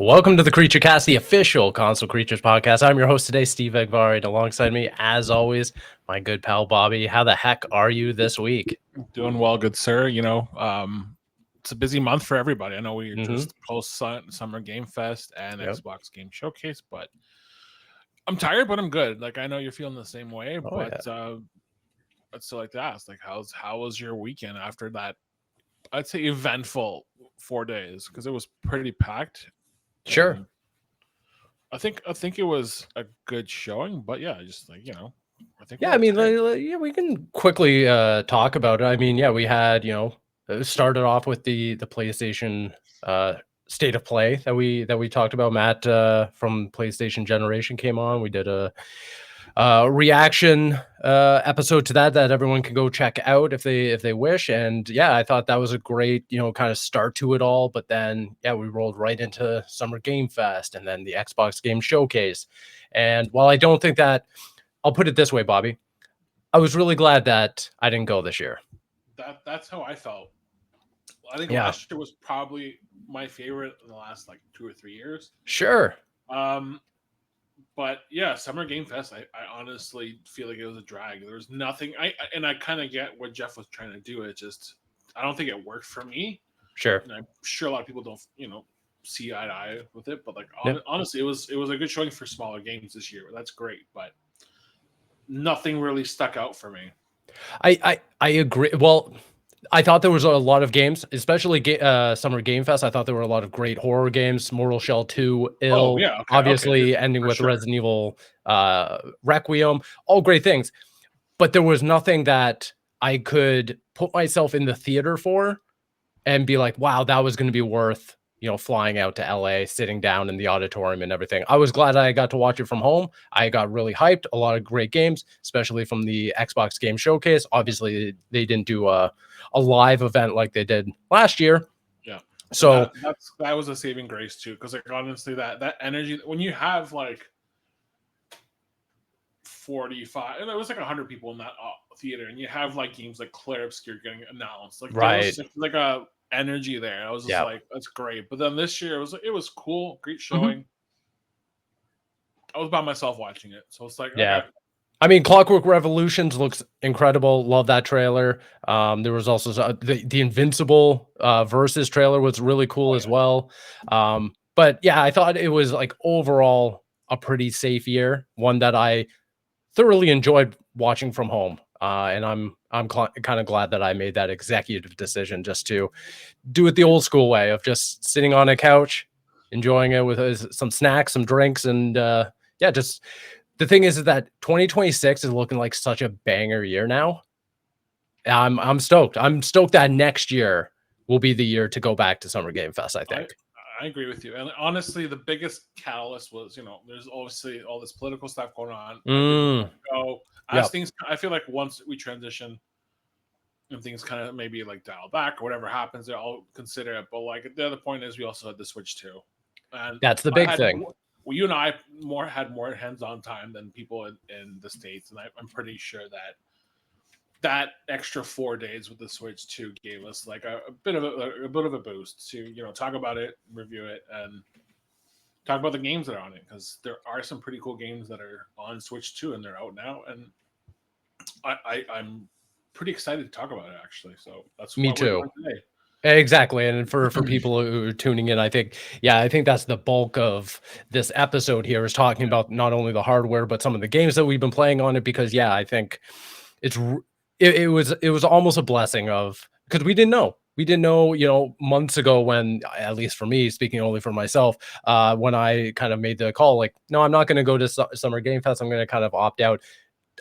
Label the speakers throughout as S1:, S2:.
S1: Welcome to the Creature Cast, the official Console Creatures podcast. I'm your host today, Steve Egvari, and alongside me, as always, my good pal Bobby. How the heck are you this week?
S2: Doing well, good sir. It's a busy month for everybody. I know we're just post Summer Game Fest and Xbox Game Showcase, but I'm tired, but I'm good. Like, I know you're feeling the same way, I'd still like to ask, like, how was your weekend after that? I'd say eventful 4 days, because it was pretty packed.
S1: Sure.
S2: I think it was a good showing, but yeah, just like, I think.
S1: Yeah, I mean, we can quickly talk about it. I mean, yeah, we had, it started off with the PlayStation State of Play that we talked about. Matt from PlayStation Generation came on. We did a reaction episode to that everyone can go check out if they wish. And yeah, I thought that was a great kind of start to it all. But then yeah, we rolled right into Summer Game Fest and then the Xbox Game Showcase. And while I don't think that, I'll put it this way, Bobby, I was really glad that I didn't go this year.
S2: That's how I felt. I think last year was probably my favorite in the last like 2 or 3 years.
S1: Sure.
S2: But yeah, Summer Game Fest, I honestly feel like it was a drag. There was nothing. I kind of get what Jeff was trying to do. It just, I don't think it worked for me.
S1: Sure.
S2: And I'm sure a lot of people don't, see eye to eye with it. But like, honestly, it was a good showing for smaller games this year. That's great, but nothing really stuck out for me.
S1: I agree. Well, I thought there was a lot of games, especially Summer Game Fest. I thought there were a lot of great horror games. Mortal Shell 2, obviously ending with Resident Evil Requiem, all great things. But there was nothing that I could put myself in the theater for and be like, wow, that was going to be worth, flying out to LA, sitting down in the auditorium and everything. I was glad I got to watch it from home. I got really hyped. A lot of great games, especially from the Xbox Game Showcase. Obviously, they didn't do a live event like they did last year.
S2: Yeah.
S1: So
S2: that was a saving grace too. Because like, honestly, that energy, when you have like 45, and it was like 100 people in that theater, and you have like games like Claire Obscure getting announced, like
S1: right,
S2: there was like a energy there. I was just like, that's great. But then this year it was cool, great showing. I was by myself watching it, so it's like,
S1: yeah.
S2: Okay.
S1: I mean, Clockwork Revolutions looks incredible. Love that trailer. There was also the Invincible versus trailer was really cool as well. But yeah, I thought it was like overall a pretty safe year, one that I thoroughly enjoyed watching from home. And I'm kind of glad that I made that executive decision just to do it the old school way of just sitting on a couch, enjoying it with some snacks, some drinks, and just. The thing is that 2026 is looking like such a banger year now. I'm stoked. I'm stoked that next year will be the year to go back to Summer Game Fest, I think.
S2: I agree with you. And honestly, the biggest catalyst was, there's obviously all this political stuff going on. Things, I feel like once we transition and things kind of maybe like dial back or whatever happens, I'll consider it. But like the other point is we also had the Switch too. And
S1: that's the big thing.
S2: You and I had more hands-on time than people in the States, and I'm pretty sure that extra 4 days with the Switch 2 gave us like a bit of a boost to talk about it, review it, and talk about the games that are on it, because there are some pretty cool games that are on Switch 2 and they're out now, and I'm pretty excited to talk about it actually. So that's
S1: me too. Today. Exactly. And for people who are tuning in, I think that's the bulk of this episode here, is talking about not only the hardware, but some of the games that we've been playing on it, because I think it was almost a blessing because we didn't know, months ago, when, at least for me, speaking only for myself, when I kind of made the call, like, no, I'm not going to go to Summer Game Fest. I'm going to kind of opt out.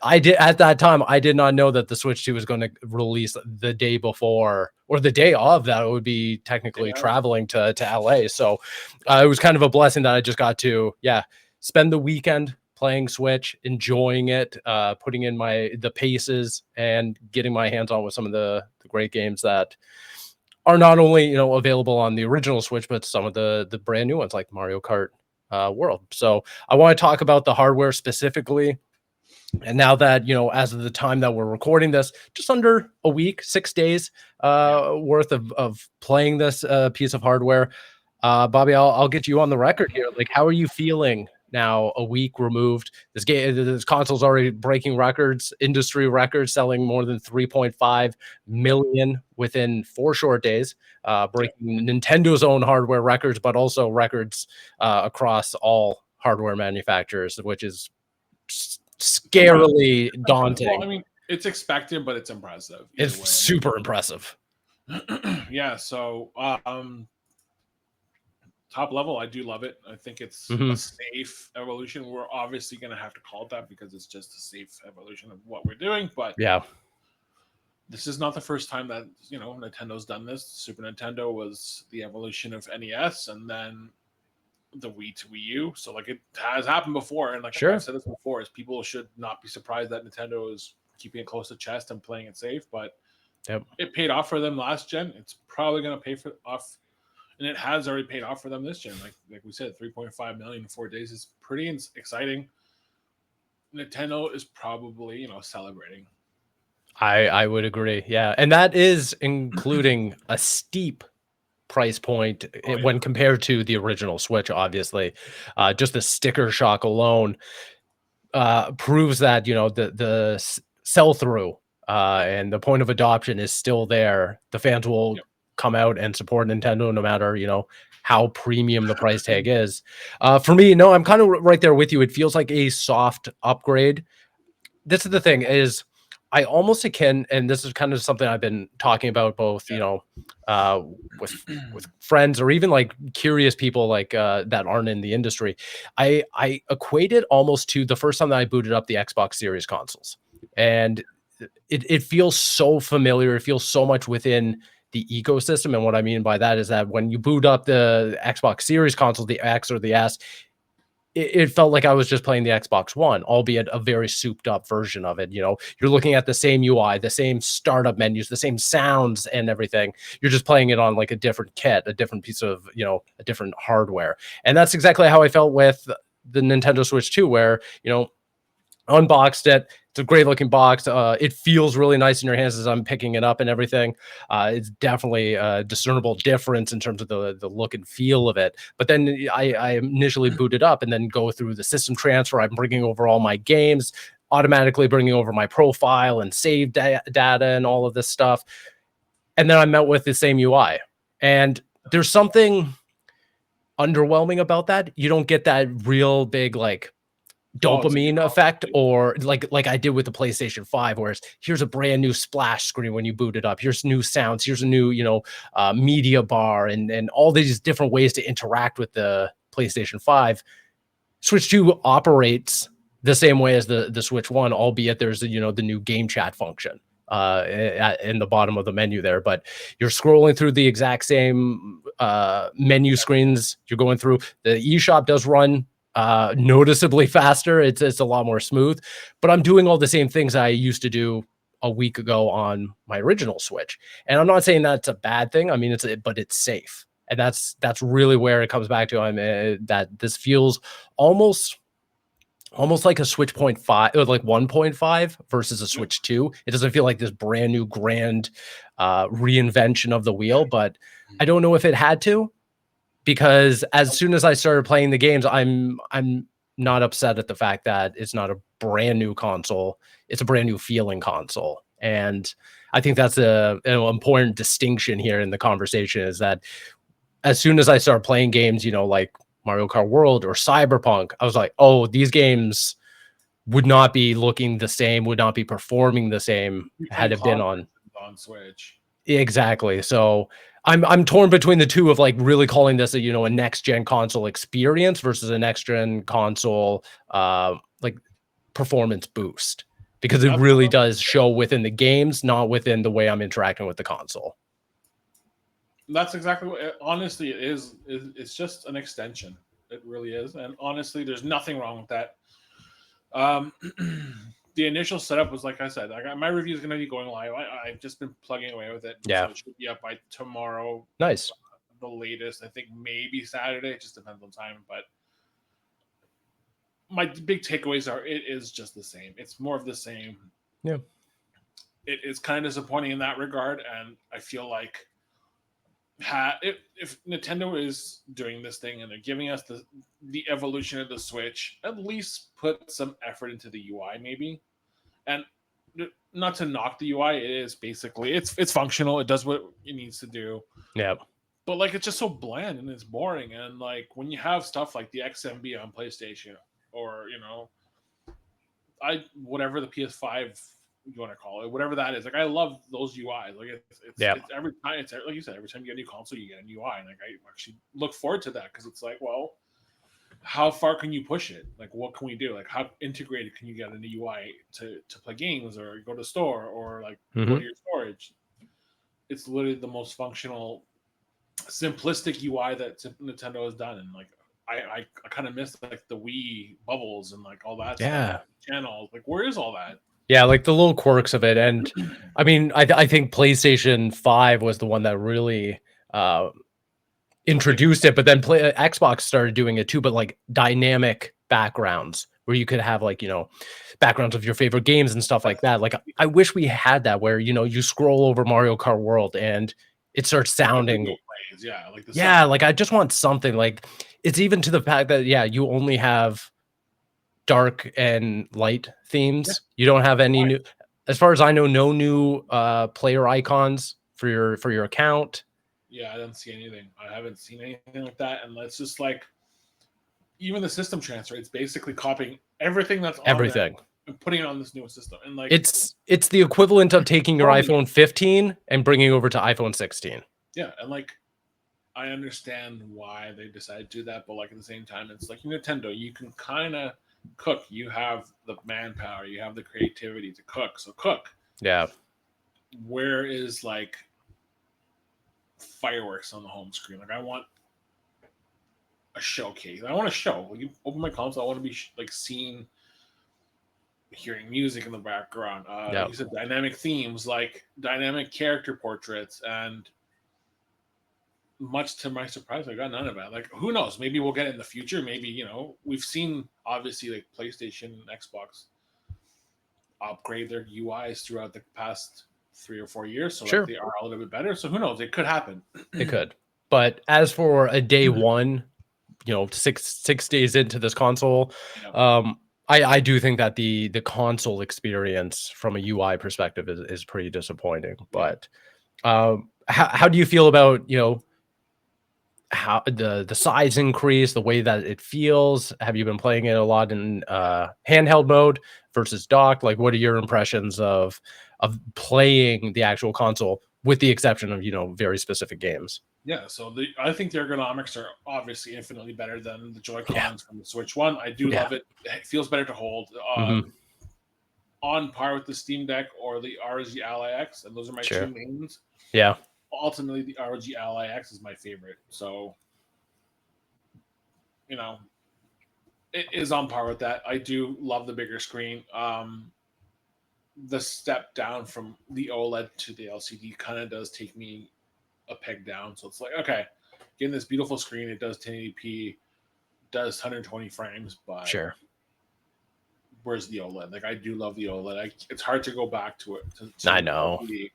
S1: At that time, I did not know that the Switch 2 was going to release the day before, or the day of that. It would be technically traveling to LA. So it was kind of a blessing that I just got to, spend the weekend playing Switch, enjoying it, putting in the paces, and getting my hands on with some of the great games that are not only, available on the original Switch, but some of the brand new ones like Mario Kart World. So I want to talk about the hardware specifically. And now that, as of the time that we're recording this, just under a week, 6 days worth of playing this piece of hardware, Bobby, I'll get you on the record here. Like, how are you feeling now, a week removed? This console's already breaking records, industry records, selling more than 3.5
S2: Yep.
S1: million within 4 short days,
S2: Yep.
S1: breaking Nintendo's own hardware records, but also records across all hardware manufacturers, which is
S2: Impressive.
S1: scarily
S2: Well,
S1: daunting.
S2: I mean, it's expected, but it's impressive either
S1: It's
S2: way.
S1: super impressive.
S2: Yeah. So, top level, I do love it. I think it's a
S1: Mhm.
S2: safe evolution. We're obviously going to have to call it that because it's just a safe evolution of what we're doing. But
S1: Yeah,
S2: this is not the first time that Nintendo's done this. Super Nintendo was the evolution of NES, and then the Wii to Wii U. So like it has happened before, and like I've
S1: sure.
S2: said this before, is people should not be surprised that Nintendo is keeping it close to chest and playing it safe. But
S1: Yep.
S2: it paid off for them last gen. It's probably going to pay for off, and it has already paid off for them this gen. Like we said, 3.5 million in 4 days is pretty exciting. Nintendo is probably celebrating.
S1: I would agree. Yeah, and that is including a steep price point
S2: Oh yeah,
S1: when compared to the original Switch, obviously. Just the sticker shock alone proves that, the sell-through,
S2: yep,
S1: and the point of adoption is still there. The fans will
S2: yep.
S1: come out and support Nintendo no matter, how premium the price tag is. For me, no, I'm kind of right there with you. It feels like a soft upgrade. This is the thing is I almost akin, and this is kind of something I've been talking about both, uh, with with friends or even like curious people like that aren't in the industry. I equate it almost to the first time that I booted up the Xbox Series consoles, and it feels so familiar. It feels so much within the ecosystem, and what I mean by that is that when you boot up the Xbox Series console, the X or the S, it felt like I was just playing the Xbox One, albeit a very souped up version of it. You're looking at the same UI, the same startup menus, the same sounds and everything. You're just playing it on like a different kit, a different piece of, a different hardware. And that's exactly how I felt with the Nintendo Switch 2, where, unboxed it. It's a great looking box. It feels really nice in your hands as I'm picking it up and everything. It's definitely a discernible difference in terms of the look and feel of it. But then I initially boot it up and then go through the system transfer. I'm bringing over all my games, automatically bringing over my profile and save data and all of this stuff. And then I'm met with the same UI. And there's something underwhelming about that. You don't get that real big like
S2: Oh, it's a
S1: dopamine effect, or like I did with the PlayStation 5, whereas here's a brand new splash screen when you boot it up. Here's new sounds. Here's a new, media bar and all these different ways to interact with the PlayStation 5. Switch 2 operates the same way as the Switch 1, albeit there's the new game chat function in the bottom of the menu there. But you're scrolling through the exact same menu screens. You're going through the eShop does run noticeably faster. It's a lot more smooth, but I'm doing all the same things I used to do a week ago on my original Switch. And I'm not saying that's a bad thing. I mean, but it's safe. And that's really where it comes back to. That this feels almost like a Switch point 5 or like 1.5 versus a
S2: Yep.
S1: Switch 2. It doesn't feel like this brand new grand reinvention of the wheel, but I don't know if it had to, because as soon as I started playing the games, I'm not upset at the fact that it's not a brand new console. It's a brand new feeling console. And I think that's an important distinction here in the conversation, is that as soon as I started playing games, like Mario Kart World or Cyberpunk, I was like, oh, these games would not be looking the same, would not be performing the same
S2: You
S1: had
S2: can't
S1: it been
S2: clock
S1: on.
S2: on Switch.
S1: Exactly. So I'm torn between the two of like really calling this a next gen console experience versus a next gen console like performance boost, because it
S2: That's
S1: really does show within the games, not within the way I'm interacting with the console.
S2: that's exactly what. Honestly, it is. It's just an extension. It really is, and honestly, there's nothing wrong with that. Um, the initial setup was like I said. My review is going to be going live. I've just been plugging away with it,
S1: Yeah.
S2: so it should be up by tomorrow,
S1: Nice.
S2: the latest. I think maybe Saturday. It just depends on time. But my big takeaways are: it is just the same. It's more of the same.
S1: Yeah.
S2: It is kind of disappointing in that regard, and I feel like if Nintendo is doing this thing and they're giving us the evolution of the Switch, at least put some effort into the UI, maybe. And not to knock the UI, it is basically it's functional. It does what it needs to do,
S1: Yeah.
S2: but like it's just so bland and it's boring. And like when you have stuff like the XMB on PlayStation, or I whatever the PS5 you want to call it, whatever that is. Like I love those UIs. Like
S1: Yeah.
S2: it's every time it's like you said, every time you get a new console, you get a new UI. And like I actually look forward to that because it's like, well, how far can you push it? Like what can we do? Like how integrated can you get a new UI to play games or go to the store or like go to
S1: Hmm.
S2: your storage? It's literally the most functional, simplistic UI that Nintendo has done, and like I kind of miss like the Wii bubbles and like all that stuff,
S1: Yeah.
S2: channels. Like where is all that?
S1: Yeah, like the little quirks of it. And I mean, I think PlayStation 5 was the one that really uh
S2: Took it.
S1: introduced it, but then Xbox started doing it too, but like dynamic backgrounds where you could have like, backgrounds of your favorite games and stuff like
S2: That's
S1: that. Like I wish we had that where, you scroll over Mario Kart World and it starts
S2: the video
S1: sounding,
S2: plays, yeah, like the
S1: yeah,
S2: sound.
S1: like I just want something like it's even to the fact that yeah, you only have dark and light
S2: Yeah,
S1: themes. You don't have any
S2: why?
S1: new, as far as I know, no new player icons for your account.
S2: Yeah, I didn't see anything. I haven't seen anything like that, and it's just like even the system transfer. It's basically copying everything that's on there
S1: Everything.
S2: and putting it on this new system, and like
S1: It's the equivalent of taking your
S2: cloning it.
S1: iPhone 15 and bringing it over to iPhone 16.
S2: Yeah, and like I understand why they decided to do that, but like at the same time, it's like Nintendo. You can kind of cook. You have the manpower. You have the creativity to cook. So cook.
S1: Yeah.
S2: Where is like fireworks on the home screen? Like I want a showcase. I want a show. Like you open my console, I want to be like seen, hearing music in the background. Like
S1: Yeah.
S2: you said, dynamic themes, like dynamic character portraits, and much to my surprise, I got none of that. Like, who knows? Maybe we'll get it in the future. Maybe we've seen obviously like PlayStation, and Xbox upgrade their UIs throughout the past 3 or 4 years, so like
S1: Sure.
S2: they are a little bit better. So who knows? It could happen.
S1: It could. But as for a day one, six days into this console,
S2: Yeah,
S1: I do think that the console experience from a UI perspective is pretty disappointing.
S2: yeah.
S1: But how do you feel about how the size increase, the way that it feels? Have you been playing it a lot in handheld mode versus dock? Like, what are your impressions of playing the actual console, with the exception of very specific games?
S2: Yeah, so I think the ergonomics are obviously infinitely better than the Joy
S1: Yeah,
S2: Cons from the Switch One. I do
S1: yeah,
S2: love it. It feels better to hold.
S1: hmm,
S2: On par with the Steam Deck or the ROG Ally X, and those are my two
S1: sure,
S2: mains.
S1: yeah,
S2: Ultimately, the ROG Ally X is my favorite. So you know, it is on par with that. I do love the bigger screen. The step down from the OLED to the LCD kind of does take me a peg down. So it's like, okay, getting this beautiful screen, it does 1080p, does 120 frames, but
S1: sure.
S2: where's the OLED? Like, I do love the OLED. It's hard to go back to it
S1: I
S2: to
S1: know.
S2: LCD,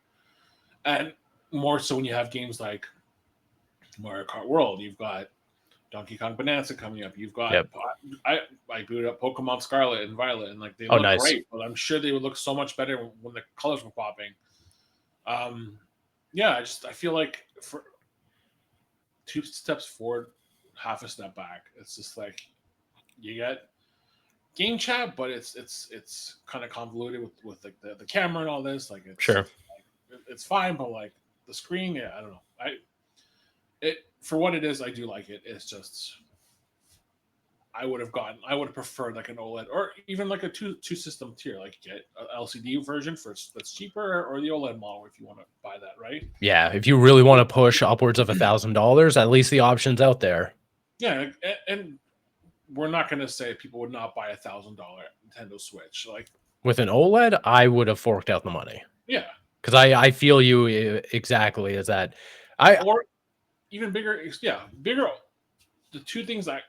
S2: and more so when you have games like Mario Kart World. You've got Donkey Kong Bonanza coming up. You've got
S1: Yep.
S2: I booted up Pokemon Scarlet and Violet, and like they
S1: Oh,
S2: look
S1: nice.
S2: great, but I'm sure they would look so much better when the colors were popping. Um, yeah, I feel like for two steps forward, half a step back. It's just like you get game chat, but it's kind of convoluted with like the camera and all this. Like
S1: Sure.
S2: it's fine, but like the screen, yeah, I don't know. It for what it is, I do like it. It's just I would have preferred like an OLED or even like a two system tier, like get an LCD version for that's cheaper or the OLED model if you want to buy that, right?
S1: Yeah, if you really want to push upwards of $1,000, at least the options out there.
S2: Yeah, and we're not going to say people would not buy $1,000 Nintendo Switch. Like,
S1: With an OLED, I would have forked out the money
S2: yeah,
S1: because I feel you exactly as that. I
S2: or even bigger. Yeah, bigger. The two things I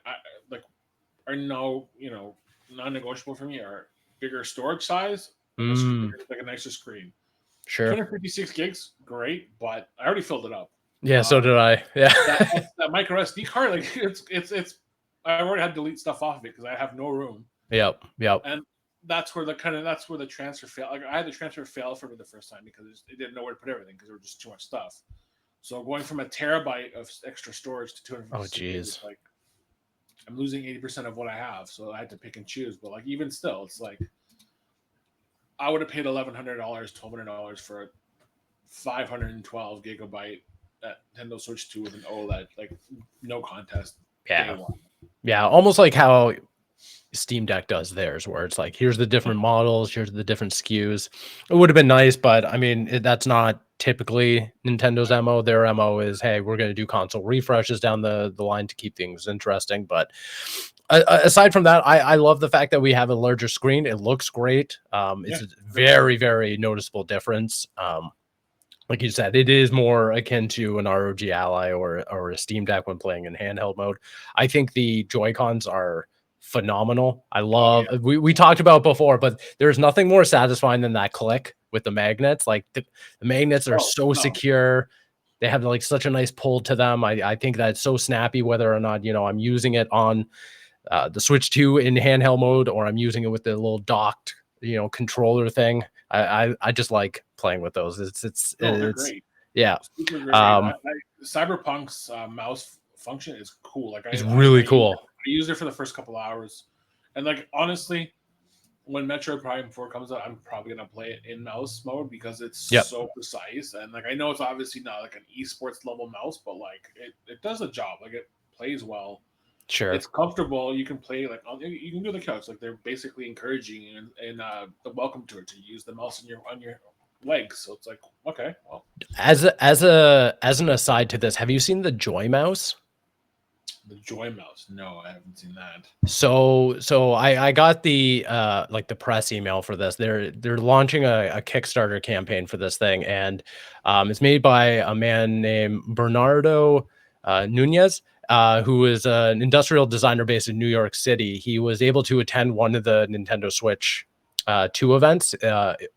S2: like are no non-negotiable for me are bigger storage size and
S1: mm,
S2: like a nicer screen.
S1: sure.
S2: 256 gigs, great, but I already filled it up.
S1: Yeah, so did I. Yeah.
S2: That micro SD card, like it's. I already had to delete stuff off of it because I have no room,
S1: Yep. Yep.
S2: and that's where the transfer failed. Like I had the transfer fail for me the first time because it didn't know where to put everything because there was just too much stuff. So going from a terabyte of extra storage to
S1: Oh,
S2: 256 gigs,
S1: geez.
S2: it's like I'm losing 80% of what I have. So I had to pick and choose. But like even still, it's like I would have paid $1,100, $1,200 for a 512 gigabyte that Nintendo Switch 2 with an OLED, like no contest day
S1: Yeah.
S2: one.
S1: Yeah. Almost like how Steam Deck does theirs, where it's like, here's the
S2: Yeah.
S1: different models, here's the different SKUs. It would have been nice, but I mean, that's not typically Nintendo's MO. Their MO is, hey, we're going to do console refreshes down the line to keep things interesting. But aside from that, I love the fact that we have a larger screen. It looks great.
S2: Yeah.
S1: It's a very, very noticeable difference. Like you said, it is more akin to an ROG Ally or a Steam Deck when playing in handheld mode. I think the Joy Cons are phenomenal. I
S2: Oh yeah.
S1: love we talked about before, but there's nothing more satisfying than that click with the magnets. Like the magnets are
S2: Oh
S1: so
S2: no.
S1: secure. They have like such a nice pull to them. I think that's so snappy, whether or not I'm using it on the Switch 2 in handheld mode or I'm using it with the little docked controller thing. I just like playing with those.
S2: No, they're
S1: It's
S2: great.
S1: yeah.
S2: Super great.
S1: Um,
S2: Cyberpunk's mouse function is cool. Like
S1: it's really cool.
S2: I used it for the first couple hours, and like honestly, when Metroid Prime 4 comes out, I'm probably gonna play it in mouse mode because it's
S1: Yep.
S2: so precise. And like I know it's obviously not like an esports level mouse, but like it does a job. Like it plays well.
S1: Sure.
S2: It's comfortable. You can play like you can do the couch. Like they're basically encouraging you and the welcome to it to use the mouse on your legs. So it's like okay, well,
S1: As an aside to this, have you seen the Joy Mouse?
S2: the Joy Mouse. No, I haven't seen that.
S1: So I got the like the press email for this. They're launching a Kickstarter campaign for this thing, and it's made by a man named Bernardo Nunez, who is an industrial designer based in New York City. He was able to attend one of the Nintendo Switch 2 events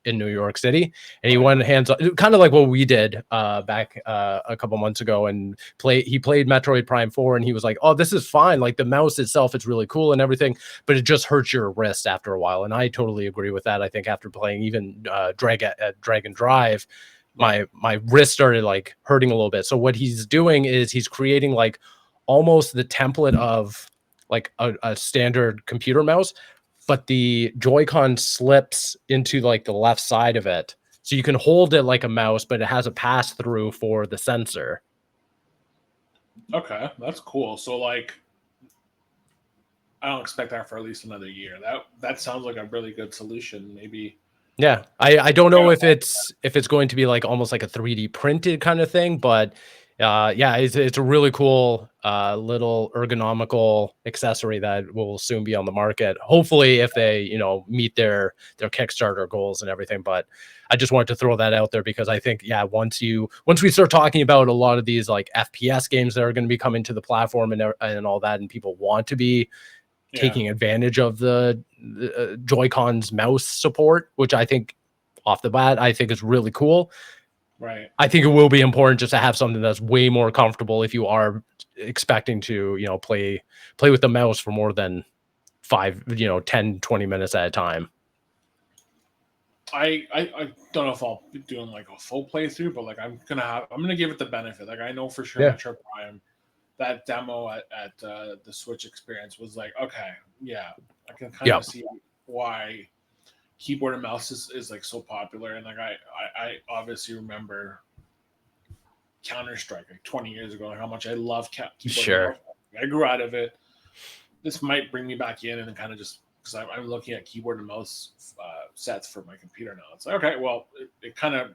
S1: in New York City, and he went hands on, kind of like what we did back a couple months ago, and he played Metroid Prime 4, and he was like, oh, this is fine, like the mouse itself, it's really cool and everything, but it just hurts your wrist after a while. And I totally agree with that. I think after playing even Dragon Drive, my wrist started like hurting a little bit. So what he's doing is he's creating like almost the template of like a standard computer mouse, but the Joy-Con slips into like the left side of it. So you can hold it like a mouse, but it has a pass through for the sensor.
S2: Okay, that's cool. So like I don't expect that for at least another year. That sounds like a really good solution. Maybe
S1: Yeah. I don't know if it's going to be like almost like a 3D printed kind of thing, but yeah, it's a really cool little ergonomical accessory that will soon be on the market. Hopefully if they, meet their Kickstarter goals and everything, but I just wanted to throw that out there because I think once we start talking about a lot of these like FPS games that are going to be coming to the platform and all that, and people want to be taking advantage of the Joy-Con's mouse support, which I think off the bat, I think is really cool.
S2: Right.
S1: I think it will be important just to have something that's way more comfortable if you are expecting to, play with the mouse for more than 10, 20 minutes at a time.
S2: I don't know if I'll be doing like a full playthrough, but like I'm gonna give it the benefit. Like I know for sure Metro Prime, that demo at the Switch experience was like, okay, yeah, I can kind of see why keyboard and mouse is like so popular. And like I obviously remember Counter-Strike like 20 years ago and how much I love keyboard and mouse. I grew out of it. This might bring me back in and kind of just because I'm looking at keyboard and mouse sets for my computer now. It's like, okay, well, it kind of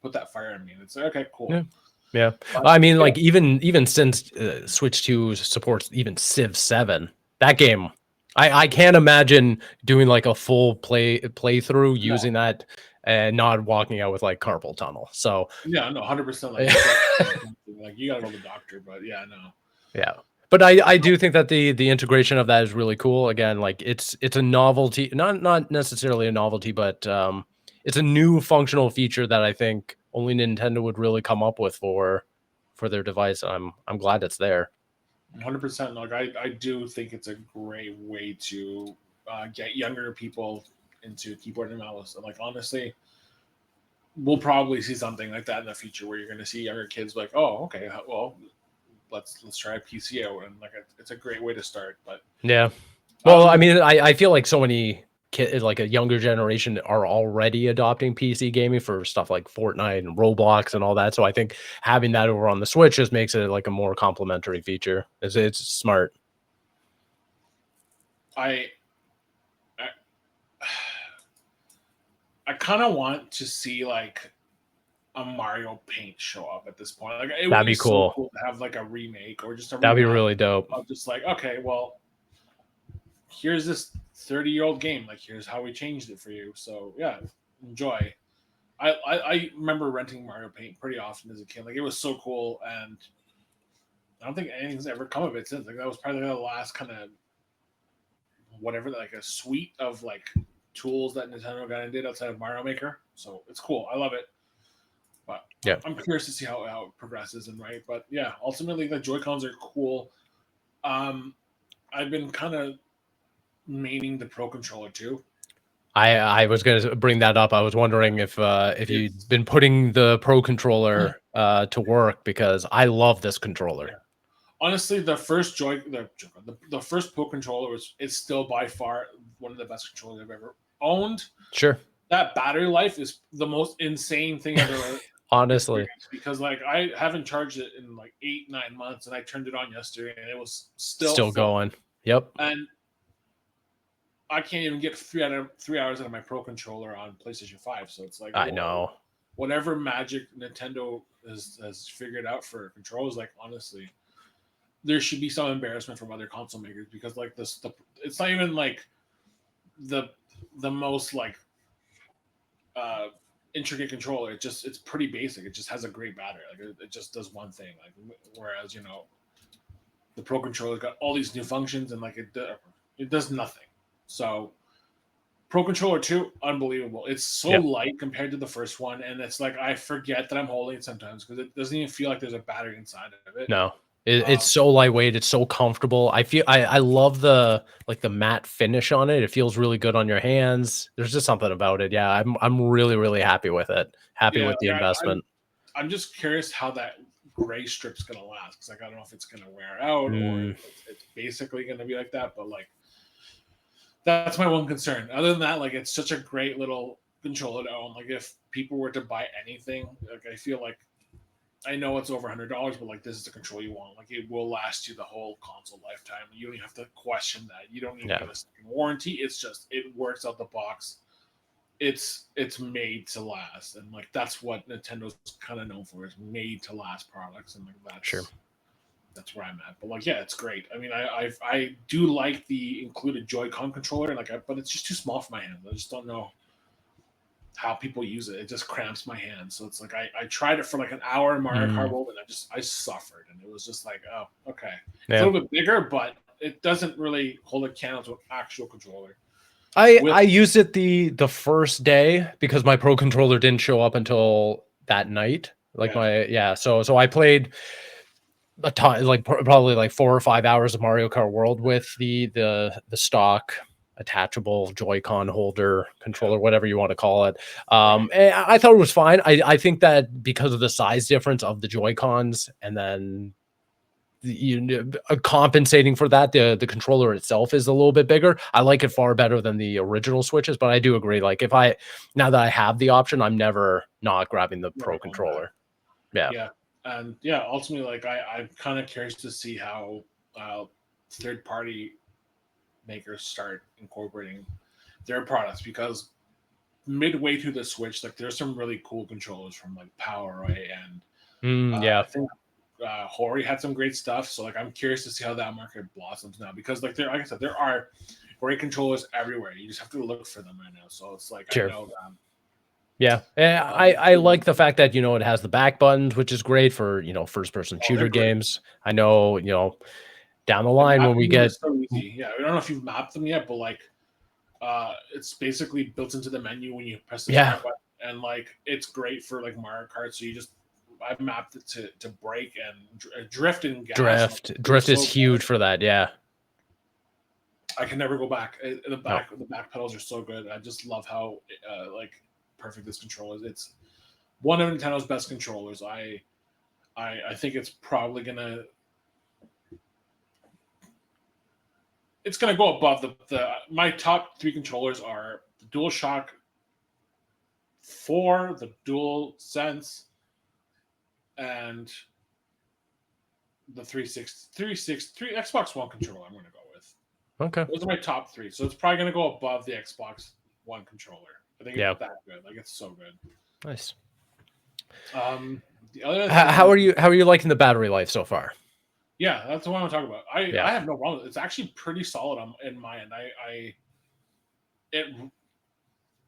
S2: put that fire in me. And it's like, okay, cool.
S1: Yeah. I mean, like even since Switch 2 supports even Civ 7, that game, I can't imagine doing like a full playthrough using that and not walking out with like carpal tunnel. So
S2: yeah, no, 100%. Like you gotta go to the doctor, but yeah, no.
S1: Yeah. But I do think that the integration of that is really cool. Again, like it's a novelty, not necessarily a novelty, but it's a new functional feature that I think only Nintendo would really come up with for their device. I'm glad it's there.
S2: 100%. Like I do think it's a great way to get younger people into keyboard and mouse. And like honestly, we'll probably see something like that in the future where you're going to see younger kids like, oh, okay, well, let's try a PC out, and like it's a great way to start. But
S1: Yeah. Well, I
S2: um,
S1: mean, I feel like so many kids, like a younger generation, are already adopting PC gaming for stuff like Fortnite and Roblox and all that. So I think having that over on the Switch just makes it like a more complementary feature. It's smart.
S2: I I, I kind of want to see like a Mario Paint show up at this point. Like it would
S1: That'd
S2: be
S1: be
S2: so
S1: cool.
S2: cool to have like a remake or just a
S1: That'd be
S2: revamp
S1: really dope.
S2: of just like, okay, well, here's this 30-year-old game. Like here's how we changed it for you. So yeah, enjoy. I remember renting Mario Paint pretty often as a kid. Like it was so cool, and I don't think anything's ever come of it since. Like that was probably the last kind of whatever, like a suite of like tools that Nintendo kind of did outside of Mario Maker. So it's cool. I love it. But
S1: Yeah.
S2: I'm curious to see how it progresses and right. But yeah, ultimately the Joy Cons are cool. Um, I've been kind of maining the Pro Controller too.
S1: I was gonna bring that up. I was wondering if you'd
S2: It's
S1: been putting the Pro controller to work, because I love this controller.
S2: yeah. Honestly, the first Pro Controller was it's still by far one of the best controllers I've ever owned.
S1: Sure.
S2: That battery life is the most insane thing I've ever
S1: Honestly,
S2: experienced because like I haven't charged it in like 8-9 months, and I turned it on yesterday and it was still
S1: still
S2: full.
S1: going. Yep.
S2: And I can't even get 3 hours out of my Pro Controller on PlayStation 5. So it's like,
S1: I
S2: whoa,
S1: know.
S2: whatever magic Nintendo has figured out for controls, like honestly, there should be some embarrassment from other console makers because like it's not even like the the most like uh intricate controller. It's pretty basic. It just has a great battery. Like it just does one thing. Like whereas the Pro Controller got all these new functions and like it does nothing. So Pro Controller 2, unbelievable. It's so
S1: Yep.
S2: light compared to the first one, and it's like I forget that I'm holding it sometimes because it doesn't even feel like there's a battery inside of it.
S1: No. It's
S2: Um,
S1: so lightweight. It's so comfortable. I love the like the matte finish on it. It feels really good on your hands. There's just something about it. Yeah, I'm really really happy with it. Happy
S2: yeah,
S1: with the
S2: like
S1: investment.
S2: I'm just curious how that gray strip's gonna last because like I don't know if it's gonna wear out or
S1: Mm,
S2: if it's basically gonna be like that. But like that's my one concern. Other than that, like it's such a great little controller to own. Like if people were to buy anything, like I feel like I know it's over $100, but like this is the control you want. Like it will last you the whole console lifetime. You don't even have to question that. You don't even
S1: yeah,
S2: get a second warranty. It's just it works out the box. It's made to last, and like that's what Nintendo's kind of known for is made to last products, and like
S1: sure.
S2: that's where I'm at. But like yeah, it's great. I mean, I do like the included Joy-Con controller, like but it's just too small for my hands. I just don't know how people use it. It just cramps my hands. So it's like I tried it for like an hour in Mario Kart
S1: Mm,
S2: World, and I suffered, and it was just like, oh, okay, it's a
S1: yeah.
S2: little bit bigger, but it doesn't really hold a candle to an actual controller. With
S1: I used it the first day because my Pro controller didn't show up until that night. Like
S2: yeah,
S1: my yeah, so I played a ton, like probably like 4 or 5 hours of Mario Kart World with the stock attachable Joy-Con holder
S2: yeah,
S1: controller, whatever you want to call it.
S2: right,
S1: And I thought it was fine. I think that because of the size difference of the Joy-Cons, and then compensating for that, the controller itself is a little bit bigger. I like it far better than the original Switches, but I do agree. Like if I now that I have the option, I'm never not grabbing the
S2: never
S1: Pro
S2: going back.
S1: controller. Yeah.
S2: Yeah, and yeah, ultimately, like I'm kind of curious to see how uh, third party makers start incorporating their products because midway through the Switch, like there's some really cool controllers from like Power and
S1: Yeah.
S2: I think Hori had some great stuff. So like I'm curious to see how that market blossoms now because like I said, there are great controllers everywhere. You just have to look for them right now. So it's like I
S1: Sure.
S2: know
S1: Yeah, I like the fact that it has the back buttons, which is great for first person
S2: oh they're
S1: shooter
S2: great.
S1: games. I know down the
S2: And
S1: line when we
S2: mapping them
S1: get
S2: is so easy. Yeah, I don't know if you've mapped them yet, but like it's basically built into the menu when you press the
S1: yeah
S2: start button, and like it's great for like Mario Kart. So I mapped it to brake and drift and gas.
S1: Drift is huge for that. Yeah.
S2: I can never go back. The back pedals are so good. I just love how like perfect this controller is. It's one of Nintendo's best controllers. I think it's probably gonna go above the my top 3 controllers are the DualShock 4, the DualSense, and the 360 Xbox One controller. I'm gonna go with.
S1: Okay.
S2: Those are my top 3. So it's probably gonna go above the Xbox One controller. I think it's that good. Like it's so good.
S1: Nice.
S2: The other
S1: how are you liking the battery life so far?
S2: Yeah, that's the one I'm talking about. I have no problem with it. It's actually pretty solid in my end.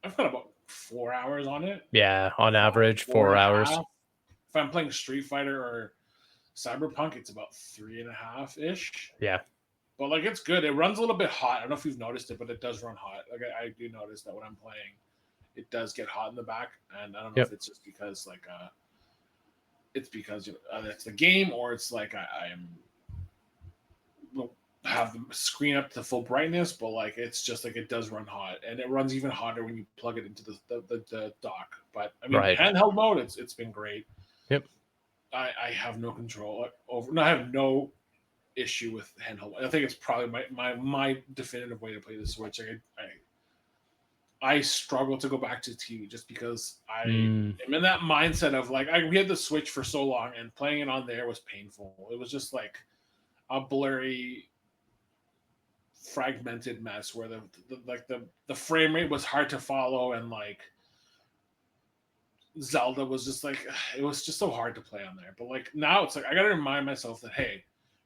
S2: I've got about 4 hours on it.
S1: Yeah, on average, 4 hours.
S2: If I'm playing Street Fighter or Cyberpunk, it's about 3.5 ish.
S1: Yeah.
S2: But like it's good. It runs a little bit hot. I don't know if you've noticed it, but it does run hot. Like I do notice that when I'm playing, it does get hot in the back, and I don't know if it's just because like it's because it's the game, or it's like I'm have the screen up to full brightness, but like it's just like it does run hot, and it runs even hotter when you plug it into the dock. But I mean, handheld mode, it's been great.
S1: Yep.
S2: I have no control over. No, I have no issue with handheld. I think it's probably my definitive way to play the Switch. Like I struggle to go back to TV just because I am in that mindset of like we had the Switch for so long, and playing it on there was painful. It was just like a blurry, fragmented mess where the frame rate was hard to follow, and like Zelda was just like it was just so hard to play on there. But like now it's like I gotta remind myself that hey,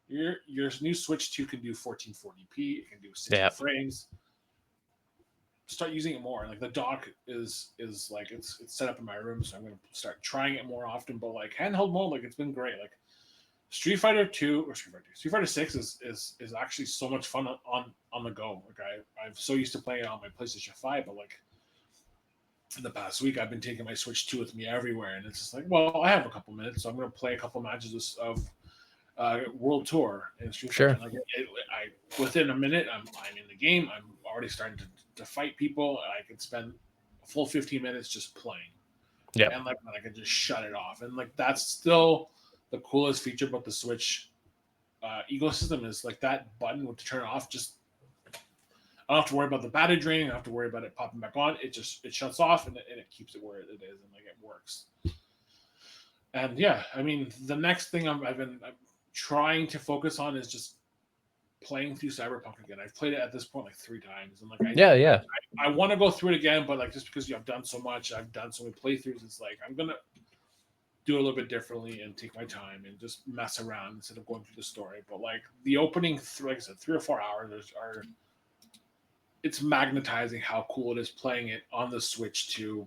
S2: your new Switch 2 can do 1440p, it can do 60 frames. Start using it more. Like the dock is like it's set up in my room, so I'm gonna start trying it more often. But like handheld mode, like it's been great. Like Street Fighter 6 is actually so much fun on the go. Like I'm so used to playing it on my PlayStation 5, but like in the past week I've been taking my Switch 2 with me everywhere, and it's just like, well, I have a couple minutes, so I'm gonna play a couple matches of World Tour and Street Fighter. Like within a minute, I'm in the game. I'm already starting to fight people. I can spend a full 15 minutes just playing.
S1: Yeah,
S2: and like I can just shut it off, and like that's still the coolest feature about the Switch ecosystem is like that button to turn it off. Just I don't have to worry about the battery draining. I don't have to worry about it popping back on. It shuts off and it keeps it where it is, and like it works. And yeah, I mean the next thing I'm trying to focus on is just playing through Cyberpunk again. I've played it at this point like 3 times, and like I want to go through it again, but like just because I've done so much, I've done so many playthroughs, it's like I'm gonna do it a little bit differently and take my time and just mess around instead of going through the story. But like the opening, like I said, 3 or 4 hours it's magnetizing how cool it is playing it on the Switch 2.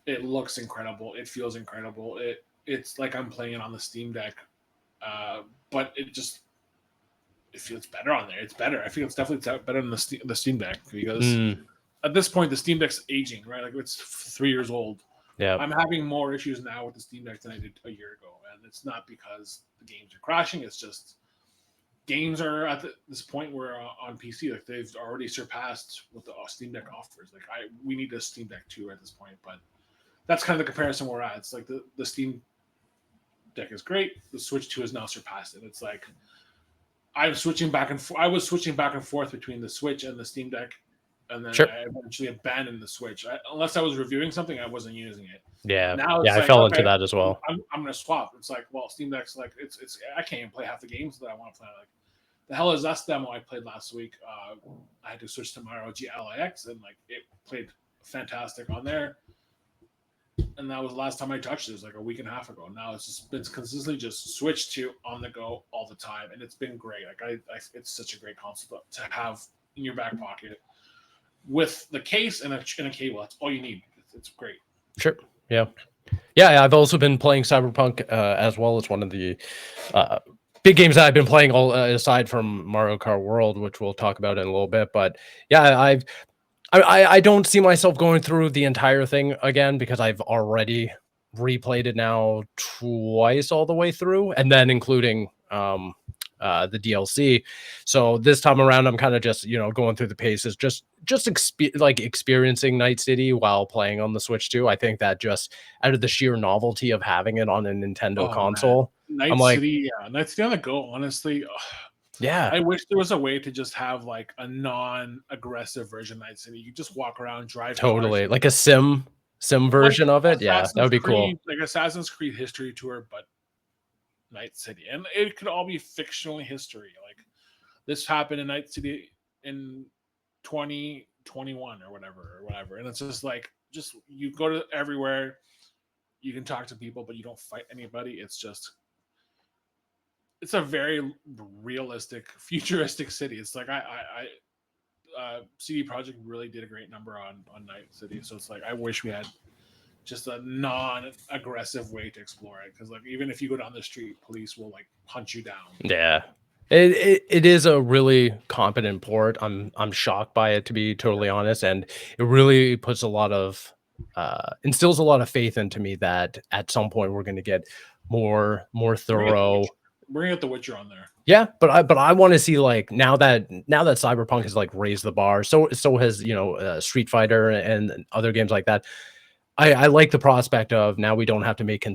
S2: It looks incredible. It feels incredible. It's like I'm playing it on the Steam Deck, but it feels better on there. It's better. I feel it's definitely better than the Steam Deck because at this point the Steam Deck's aging, right? Like it's 3 years old.
S1: Yeah,
S2: I'm having more issues now with the Steam Deck than I did a year ago, and it's not because the games are crashing. It's just games are at this point where on PC, like they've already surpassed what the Steam Deck offers. Like we need a Steam Deck 2 at this point, but that's kind of the comparison we're at. It's like the Steam Deck is great. The Switch 2 has now surpassed it. It's like I was switching back and forth between the Switch and the Steam Deck, and then I eventually abandoned the Switch. Unless I was reviewing something, I wasn't using it.
S1: Yeah, now I fell into that as well.
S2: I'm gonna swap. It's like, well, Steam Deck's like it's I can't even play half the games that I want to play. Like the Hell Is Us demo I played last week. I had to switch to Mario LIX, and like it played fantastic on there. And that was the last time I touched it. It was like a week and a half ago. Now it's consistently just switched to on the go all the time, and it's been great. Like it's such a great console to have in your back pocket with the case and a cable. That's all you need. It's great.
S1: Sure. Yeah. I've also been playing Cyberpunk as well. It's one of the big games that I've been playing, all aside from Mario Kart World, which we'll talk about in a little bit. But yeah, I don't see myself going through the entire thing again because I've already replayed it now twice all the way through, and then including the DLC. So this time around, I'm kind of just going through the paces, just experiencing Night City while playing on the Switch too. I think that just out of the sheer novelty of having it on a Nintendo
S2: Oh man,
S1: console, I'm
S2: Night
S1: like,
S2: City, yeah, Night City on the go. Honestly,
S1: yeah,
S2: I wish there was a way to just have like a non-aggressive version of Night City. You just walk around, drive cars,
S1: totally like a sim
S2: like
S1: version of it. Yeah, that would be cool.
S2: Assassin's Creed History Tour, but Night City, and it could all be fictional history. Like this happened in Night City in 2021 or whatever, and it's just like just you go to everywhere, you can talk to people, but you don't fight anybody. It's a very realistic, futuristic city. It's like CD Projekt really did a great number on Night City. So it's like I wish we had just a non-aggressive way to explore it, because like even if you go down the street, police will like hunt you down.
S1: Yeah. It is a really competent port. I'm shocked by it, to be totally honest, and it really puts a lot of instills a lot of faith into me that at some point we're going to get more thorough.
S2: Bring out the Witcher on there.
S1: Yeah, but I want to see, like, now that Cyberpunk has like raised the bar, so has Street Fighter and other games like that. I like the prospect of now we don't have to make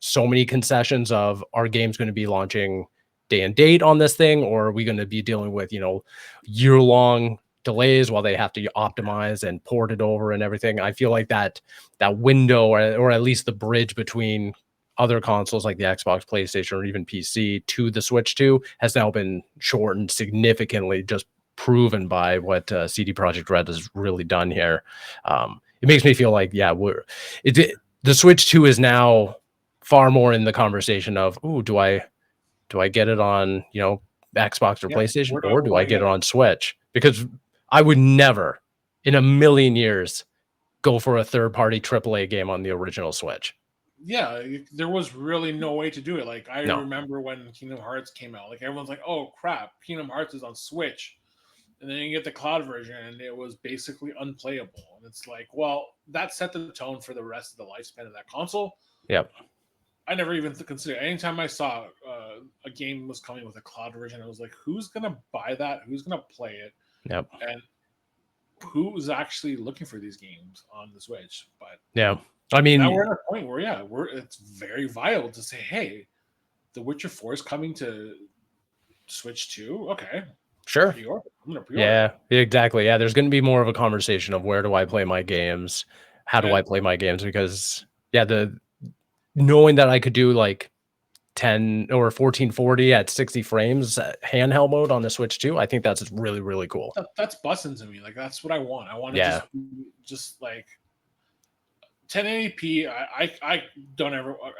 S1: so many concessions of our game's going to be launching day and date on this thing, or are we going to be dealing with year-long delays while they have to optimize and port it over and everything. I feel like that window, or at least the bridge between other consoles like the Xbox, PlayStation, or even PC to the Switch 2 has now been shortened significantly, just proven by what CD Projekt Red has really done here. It makes me feel like, yeah, the Switch 2 is now far more in the conversation of, ooh, do I get it on, Xbox or
S2: Yeah,
S1: PlayStation,
S2: where
S1: or do
S2: do
S1: I
S2: I
S1: get
S2: get
S1: it
S2: it?
S1: on Switch? Because I would never in a million years go for a third-party AAA game on the original Switch.
S2: Yeah, there was really no way to do it. Like I
S1: No.
S2: remember when Kingdom Hearts came out, like everyone's like, "Oh crap, Kingdom Hearts is on Switch," and then you get the cloud version, and it was basically unplayable. And it's like, well, that set the tone for the rest of the lifespan of that console.
S1: Yep.
S2: I never even considered. Anytime I saw a game was coming with a cloud version, I was like, "Who's gonna buy that? Who's gonna play it?"
S1: Yep.
S2: And who's actually looking for these games on the Switch? But
S1: Yeah. I
S2: now
S1: mean,
S2: we're at a point where it's very viable to say, "Hey, The Witcher 4 is coming to Switch 2. Okay,
S1: sure.
S2: pre-order. I'm gonna pre-order
S1: Yeah,
S2: it."
S1: exactly. Yeah, there's going to be more of a conversation of where do I play my games? How do I
S2: And
S1: play my games? Because yeah, the knowing that I could do like 10 or 1440 at 60 frames handheld mode on the Switch 2, I think that's really, really cool.
S2: that's busting to me. Like that's what I want. I want to
S1: Yeah,
S2: just like 1080p. I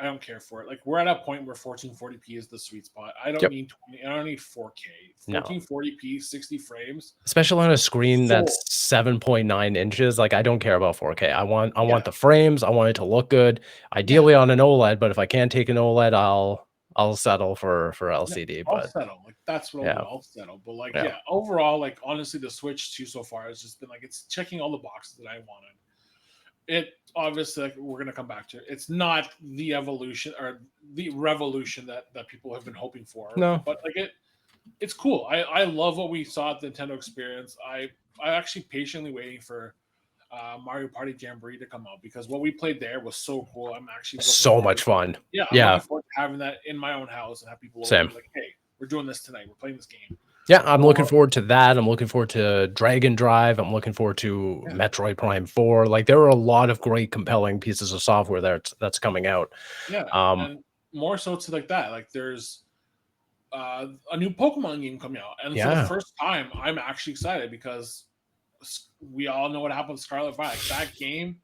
S2: don't care for it. Like we're at a point where 1440p is the sweet spot. I don't
S1: yep.
S2: need 20. I don't need 4K.
S1: No.
S2: 1440p, 60 frames.
S1: Especially on a screen
S2: So
S1: that's 7.9 inches. Like I don't care about 4K. I
S2: yeah,
S1: want the frames. I want it to look good.
S2: yeah.
S1: Ideally on an OLED, but if I can't take an OLED, I'll settle for
S2: Yeah,
S1: LCD.
S2: I'll
S1: But
S2: settle. Like that's what I'll do.
S1: yeah,
S2: I'll settle. But like,
S1: yeah,
S2: yeah, overall, like honestly, the Switch 2 so far has just been like it's checking all the boxes that I wanted. It obviously, like, we're gonna come back to it. It's not the evolution or the revolution that people have been hoping for,
S1: no,
S2: but like it's cool. I love what we saw at the Nintendo Experience. I actually patiently waiting for Mario Party Jamboree to come out, because what we played there was so cool. I'm actually looking
S1: so
S2: forward.
S1: much fun.
S2: Yeah, I'm
S1: Yeah,
S2: looking forward to having that in my own house and have people over and
S1: same.
S2: be like, "Hey, we're doing this tonight. We're playing this game."
S1: Yeah, I'm looking
S2: Or
S1: forward to that. I'm looking forward to Dragon Drive. I'm looking forward to
S2: yeah,
S1: Metroid Prime 4. Like there are a lot of great, compelling pieces of software that's coming out.
S2: yeah,
S1: Um,
S2: and more so to like that. Like there's a new Pokemon game coming out, and for the
S1: yeah,
S2: first time, I'm actually excited because we all know what happened with Scarlet Violet. That game,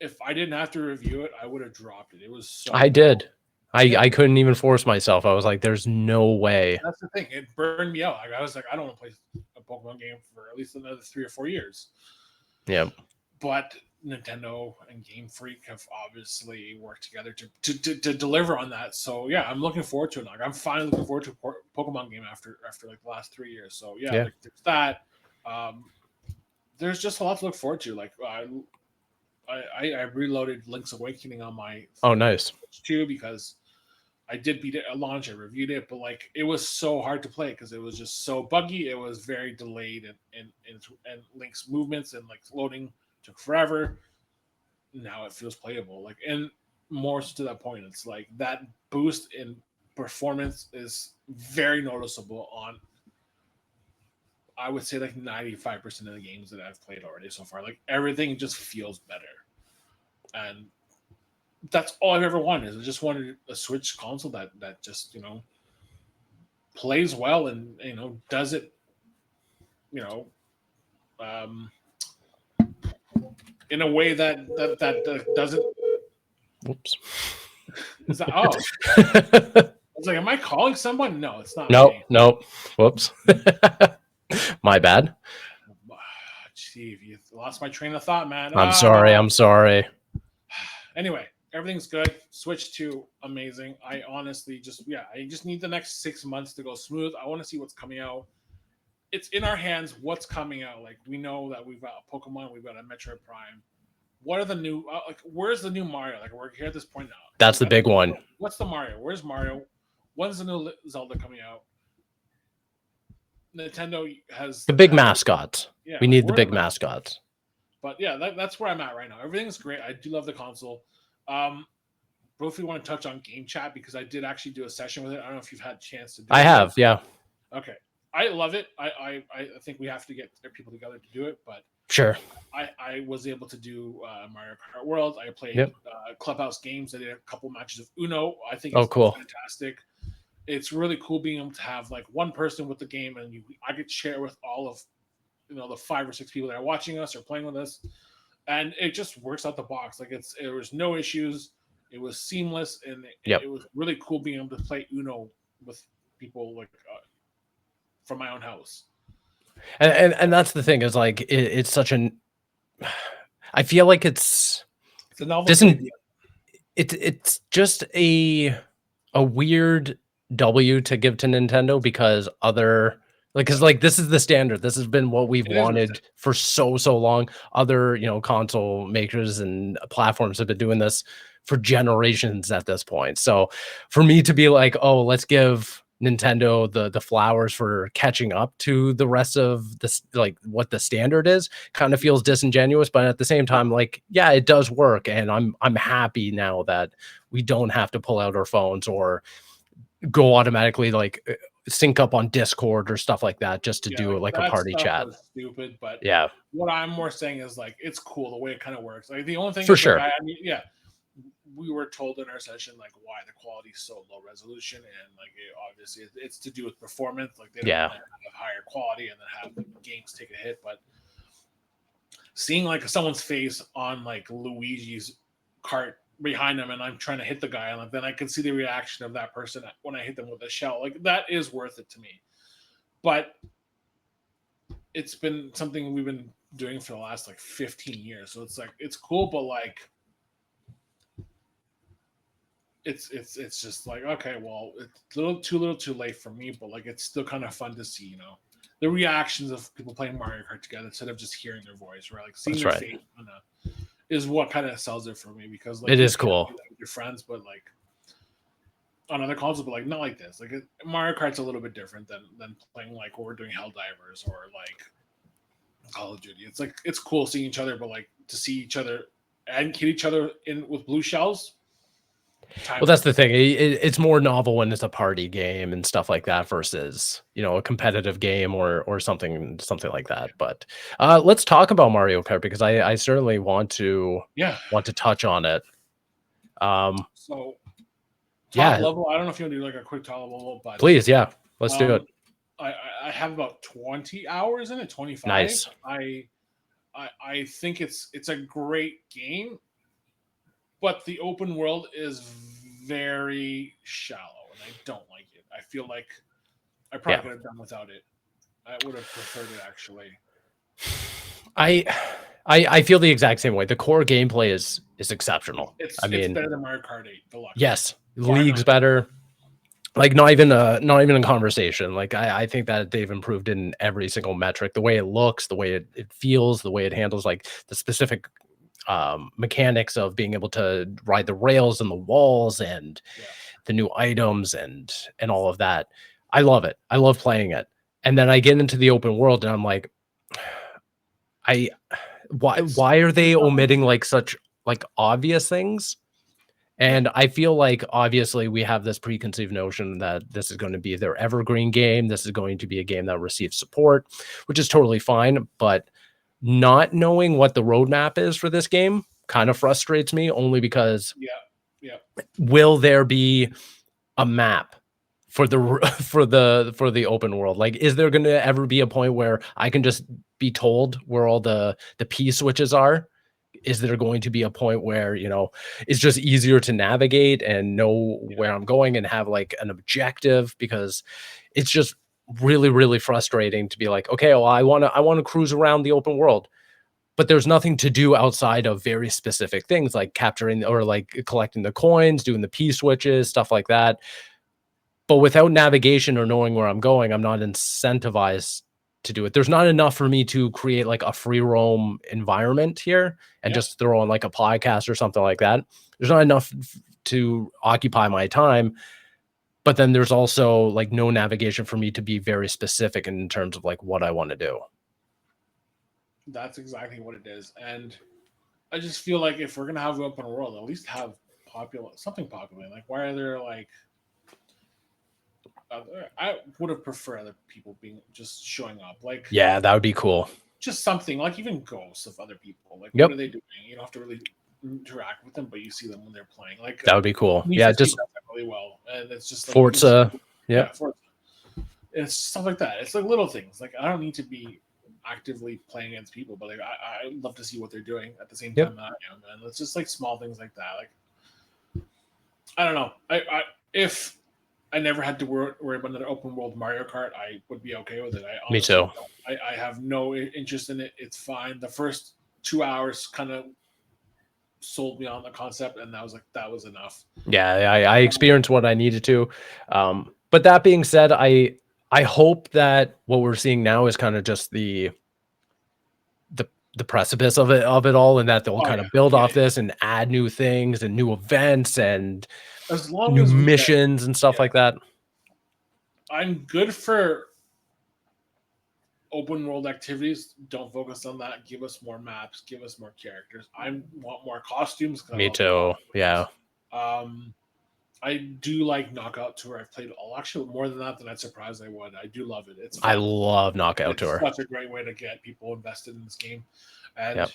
S2: if I didn't have to review it, I would have dropped it. It was so
S1: I
S2: bad.
S1: did. I
S2: Yeah,
S1: I couldn't even force myself. I was like, there's no way.
S2: that's the thing. It burned me out. Like, I was like, I don't want to play a Pokemon game for at least another 3 or 4 years.
S1: Yeah.
S2: But Nintendo and Game Freak have obviously worked together to deliver on that. So yeah, I'm looking forward to it. Like I'm finally looking forward to a Pokemon game after like the last 3 years. So yeah,
S1: Yeah.
S2: like there's that. There's just a lot to look forward to. Like I reloaded Link's Awakening on my
S1: Oh, nice.
S2: Switch 2 because I did beat it at launch. I reviewed it, but like it was so hard to play because it was just so buggy. It was very delayed, and Link's movements and like loading took forever. Now it feels playable. Like, and more so to that point, it's like that boost in performance is very noticeable on, I would say, like 95% of the games that I've played already so far. Like everything just feels better, and that's all I've ever wanted. Is I just wanted a Switch console that just plays well and does it you know um, in a way that doesn't.
S1: Whoops.
S2: Is that I was like, am I calling someone? No, it's not
S1: Nope.
S2: me.
S1: Nope. Whoops. My bad.
S2: Gee, you lost my train of thought, man.
S1: I'm sorry. I'm sorry.
S2: Anyway, everything's good. Switch 2, amazing. I honestly I just need the next 6 months to go smooth. I want to see what's coming out. It's in our hands what's coming out. Like, we know that we've got a Pokemon, we've got a Metroid Prime. What are the new where's the new Mario? Like, we're here at this point now.
S1: That's the big one.
S2: What's the Mario? Where's Mario? When's the new Zelda coming out? Nintendo has
S1: the big mascots. Yeah, we need the big mascots.
S2: But yeah, that's where I'm at right now. Everything's great. I do love the console. Both of you want to touch on Game Chat because I did actually do a session with it. I don't know if you've had a chance to do it.
S1: I have, yeah.
S2: Okay. I love it. I think we have to get people together to do it, but
S1: sure.
S2: I was able to do Mario Kart World. I played Clubhouse games. I did a couple matches of Uno. I think it's
S1: cool.
S2: Fantastic. It's really cool being able to have like one person with the game, and I could share with all of the 5 or 6 people that are watching us or playing with us, and it just works out the box. Like there was no issues. It was seamless, and it was really cool being able to play Uno with people like from my own house.
S1: And that's the thing is like it's such an. I feel like it's
S2: a novel.
S1: It's just a weird W to give to Nintendo because this is the standard. This has been what we've wanted for so long. Other console makers and platforms have been doing this for generations at this point. So for me to be like, oh, let's give Nintendo the flowers for catching up to the rest of this, like what the standard is, kind of feels disingenuous. But at the same time, like, yeah, it does work, and I'm happy now that we don't have to pull out our phones or go automatically like sync up on Discord or stuff like that just to do like a party chat.
S2: Stupid, but
S1: yeah,
S2: what I'm more saying is like it's cool the way it kind of works. Like the only thing
S1: for sure,
S2: like, we were told in our session like why the quality is so low resolution, and like obviously it's to do with performance. Like they don't have higher quality and then have the games take a hit. But seeing like someone's face on like Luigi's cart behind them, and I'm trying to hit the guy, and like, then I can see the reaction of that person when I hit them with a shell. Like that is worth it to me. But it's been something we've been doing for the last like 15 years, so it's like it's cool, but like it's just like, okay, well, it's a little too late for me, but like it's still kind of fun to see the reactions of people playing Mario Kart together instead of just hearing their voice, right? Like seeing their face is what kind of sells it for me, because like
S1: it is cool
S2: with your friends, but like on other consoles, but like not like this. Like Mario Kart's a little bit different than playing like what we're doing Helldivers or like Call of Duty. It's like it's cool seeing each other, but like to see each other and hit each other in with blue shells.
S1: Well, that's the thing. It's more novel when it's a party game and stuff like that versus a competitive game or something like that. But let's talk about Mario Kart because I certainly want to touch on it.
S2: So top level. I don't know if you want to do like a quick top level, but
S1: please, let's do it.
S2: I have about 20 hours in it. 25.
S1: Nice.
S2: I think it's a great game, but the open world is very shallow, and I don't like it. I feel like I probably could have done without it. I would have preferred it, actually.
S1: I feel the exact same way. The core gameplay is exceptional.
S2: It's better than Mario Kart 8 Deluxe.
S1: Yes, League's better. Like not even a conversation. Like I think that they've improved in every single metric. The way it looks, the way it feels, the way it handles like the specific mechanics of being able to ride the rails and the walls and
S2: Yeah.
S1: the new items and all of that. I love it. I love playing it. And then I get into the open world and I'm like, I
S2: It's
S1: why are
S2: there's
S1: they
S2: nothing
S1: omitting
S2: to it.
S1: like such like obvious things?
S2: Yeah.
S1: And I feel like obviously we have this preconceived notion that this is going to be their evergreen game. This is going to be a game that receives support, which is totally fine. But not knowing what the roadmap is for this game kind of frustrates me only because
S2: Yeah. Yeah.
S1: will there be a map for the for the open world? Like, is there going to ever be a point where I can just be told where all the P switches are? Is there going to be a point where, it's just easier to navigate and know where I'm going and have like an objective? Because it's just really, really frustrating to be like, okay, well, I want to cruise around the open world, but there's nothing to do outside of very specific things like capturing or like collecting the coins, doing the P switches, stuff like that. But without navigation or knowing where I'm going, I'm not incentivized to do it. There's not enough for me to create like a free roam environment here and
S2: Yeah.
S1: just throw on like a podcast or something like that. There's not enough to occupy my time. But then there's also like no navigation for me to be very specific in terms of like what I want to do.
S2: That's exactly what it is. And I just feel like if we're gonna have an open world, at least have popular something popular. Like, why are there like? I would have preferred other people being just showing up. Like,
S1: Yeah, that would be cool.
S2: just something like even ghosts of other people. Like, what are
S1: Yep,
S2: they doing? You don't have to really interact with them, but you see them when they're playing. Like,
S1: that would be cool.
S2: Need
S1: Yeah,
S2: for Speed
S1: just
S2: does that really well, and it's just like you can see,
S1: Forza.
S2: yeah,
S1: Yep,
S2: for it's stuff like that. It's like little things. Like, I don't need to be actively playing against people, but like I love to see what they're doing at the same
S1: yep.
S2: time that I am, and it's just like small things like that. Like, I don't know. I if I never had to worry about another open world Mario Kart, I would be okay with it. I
S1: Me
S2: honestly
S1: too.
S2: don't. I have no interest in it. It's fine. The first 2 hours kind of sold me on the concept, and that was enough.
S1: Yeah, I experienced what I needed to. But that being said, I hope that what we're seeing now is kind of just the the precipice of it all, and that they'll
S2: Oh
S1: kind
S2: yeah,
S1: of build
S2: yeah,
S1: off
S2: yeah.
S1: this and add new things and new events and
S2: As long
S1: new
S2: as we get,
S1: missions and stuff
S2: yeah,
S1: like that.
S2: I'm good for open world activities. Don't focus on that. Give us more maps. Give us more characters. I want more costumes because I
S1: Me
S2: love
S1: too. Yeah,
S2: costumes. Um, I do like Knockout Tour. I've played actually more than that than I'd surprised I would. I do love it. It's
S1: I
S2: fun.
S1: love Knockout
S2: It's
S1: Tour.
S2: such a great way to get people invested in this game, and
S1: Yep.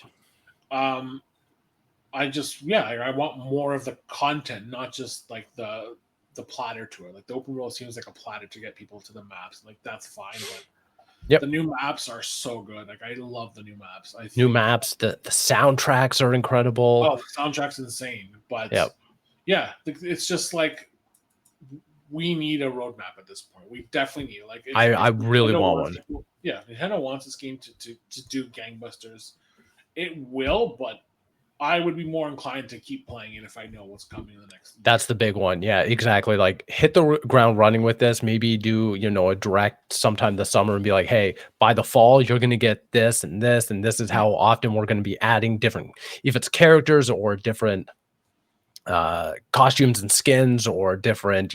S2: um, I just I want more of the content, not just like the platter tour. Like the open world seems like a platter to get people to the maps. Like that's fine, but the
S1: Yep.
S2: new maps are so good. Like I love the new maps. I
S1: New
S2: think
S1: maps. The soundtracks are incredible.
S2: oh the soundtrack's insane. But
S1: Yep.
S2: yeah, it's just like we need a roadmap at this point. We definitely need like
S1: I
S2: if
S1: really
S2: Nintendo
S1: want
S2: wants
S1: one.
S2: yeah, Nintendo wants this game to do gangbusters. It will, but I would be more inclined to keep playing it if I know what's coming in the next
S1: That's
S2: year.
S1: the big one. Yeah, exactly. Like hit the ground running with this. Maybe do, a direct sometime this summer and be like, hey, by the fall, you're going to get this and this. And this is
S2: Yeah,
S1: how often we're going to be adding different, if it's characters or different costumes and skins or different,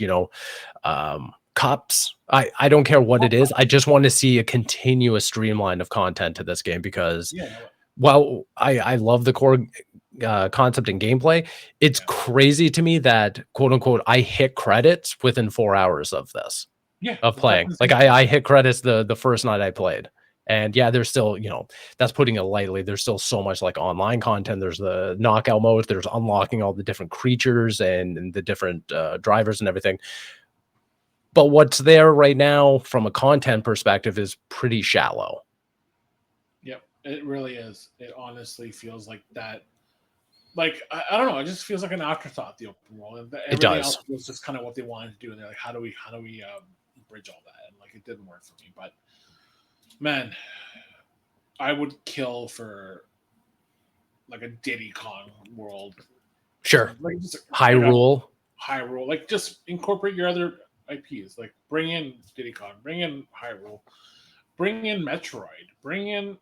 S1: cups. I don't care what it is. I just want to see a continuous streamline of content to this game because
S2: yeah, no,
S1: well, I love the core concept and gameplay. It's
S2: yeah,
S1: crazy to me that quote unquote I hit credits within 4 hours of this
S2: yeah.
S1: of
S2: That's
S1: playing. Like
S2: insane.
S1: I hit credits the first night I played. And yeah, there's still, that's putting it lightly. There's still so much like online content. There's the knockout mode. There's unlocking all the different creatures and the different drivers and everything. But what's there right now from a content perspective is pretty shallow.
S2: Yep, it really is. It honestly feels like that. Like I don't know. It just feels like an afterthought. The open world and
S1: It
S2: everything else
S1: does.
S2: was just kind of what they wanted to do, and they're like, how do we bridge all that? And like it didn't work for me. But man, I would kill for like a Diddy Kong world,
S1: Sure.
S2: like just like a
S1: Hyrule.
S2: Hyrule. Like just incorporate your other IPs. Like bring in Diddy Kong, bring in Hyrule, bring in Metroid, bring in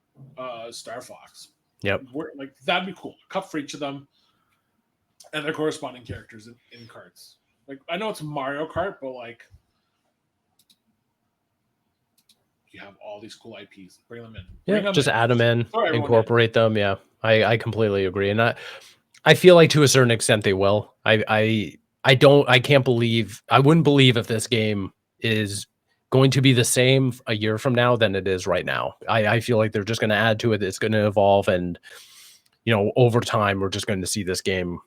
S2: Star Fox.
S1: Yep.
S2: Like that'd be cool. A cup for each of them, and their corresponding characters in carts. Like I know it's Mario Kart, but like you have all these cool IPs. Bring them in.
S1: Yeah,
S2: Bring them
S1: just
S2: in.
S1: add them in,
S2: Throw everyone in.
S1: incorporate them. Yeah, I completely agree, and I feel like to a certain extent they will. I can't believe I wouldn't believe if this game is going to be the same a year from now than it is right now. I feel like they're just going to add to it. It's going to evolve, and over time we're just going to see this game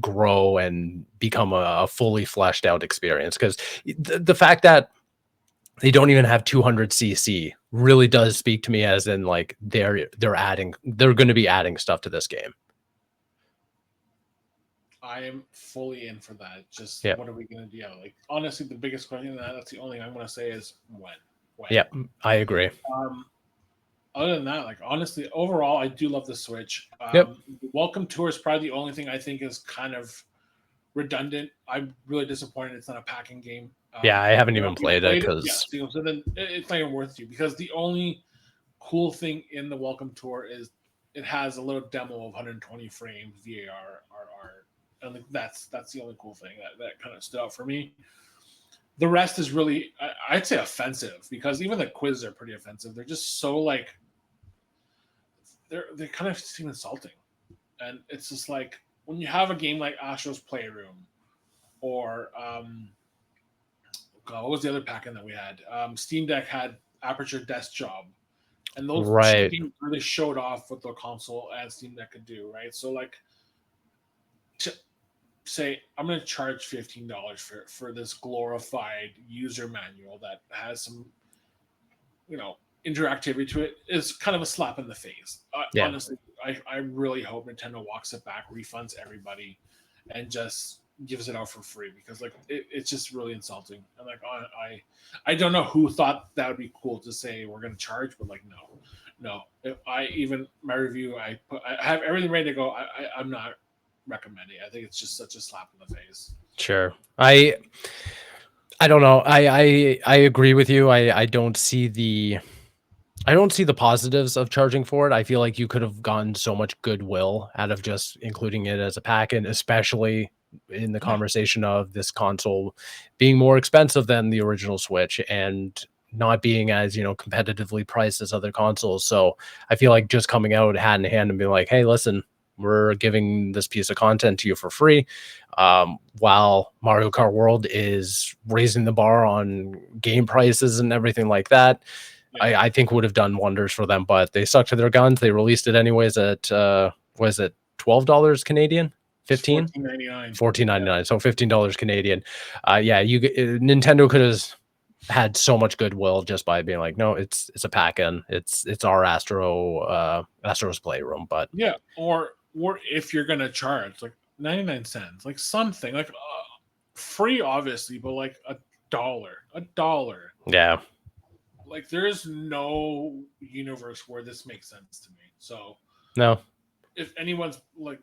S1: grow and become a fully fleshed out experience. Because the fact that they don't even have 200cc really does speak to me, as in like they're going to be adding stuff to this game.
S2: I am fully in for that. Just
S1: Yeah.
S2: what are we gonna do? Yeah, like honestly, the biggest question that's the only thing I'm gonna say is when.
S1: Yeah, I agree.
S2: Other than that, like honestly, overall, I do love the Switch.
S1: Yep.
S2: Welcome Tour is probably the only thing I think is kind of redundant. I'm really disappointed it's not a packing game.
S1: Yeah, I haven't even played it because
S2: so then it's not even worth you because the only cool thing in the Welcome Tour is it has a little demo of 120 frames VAR RR, and like that's the only cool thing that kind of stood out for me. The rest is really I'd say offensive because even the quizzes are pretty offensive. They're just so like they kind of seem insulting, and it's just like when you have a game like Astro's Playroom or God, what was the other pack-in that we had? Steam Deck had Aperture Desk Job, and those
S1: right.
S2: games really showed off what the console and Steam Deck could do, right? So like to say I'm going to charge $15 for this glorified user manual that has some interactivity to it is kind of a slap in the face.
S1: Yeah.
S2: Honestly, I really hope Nintendo walks it back, refunds everybody, and just gives it out for free because like it's just really insulting. And like I don't know who thought that would be cool to say we're going to charge, but like no. If my review, I have everything ready to go. I'm not recommending. I think it's just such a slap in the face.
S1: Sure. I don't know. I agree with you. I don't see the positives of charging for it. I feel like you could have gotten so much goodwill out of just including it as a pack-in, especially in the conversation of this console being more expensive than the original Switch and not being as, competitively priced as other consoles. So I feel like just coming out hand in hand and being like, hey, listen, we're giving this piece of content to you for free. While Mario Kart World is raising the bar on game prices and everything like that, I think would have done wonders for them, but they stuck to their guns. They released it anyways at was it $12 Canadian? 15? $14.99. So $15 Canadian. Nintendo could have had so much goodwill just by being like, no, it's a pack-in. It's our Astro's Playroom. But
S2: yeah, or if you're gonna charge like 99 cents, like something like free, obviously, but like a dollar.
S1: Yeah.
S2: Like there is no universe where this makes sense to me. So
S1: no,
S2: if anyone's like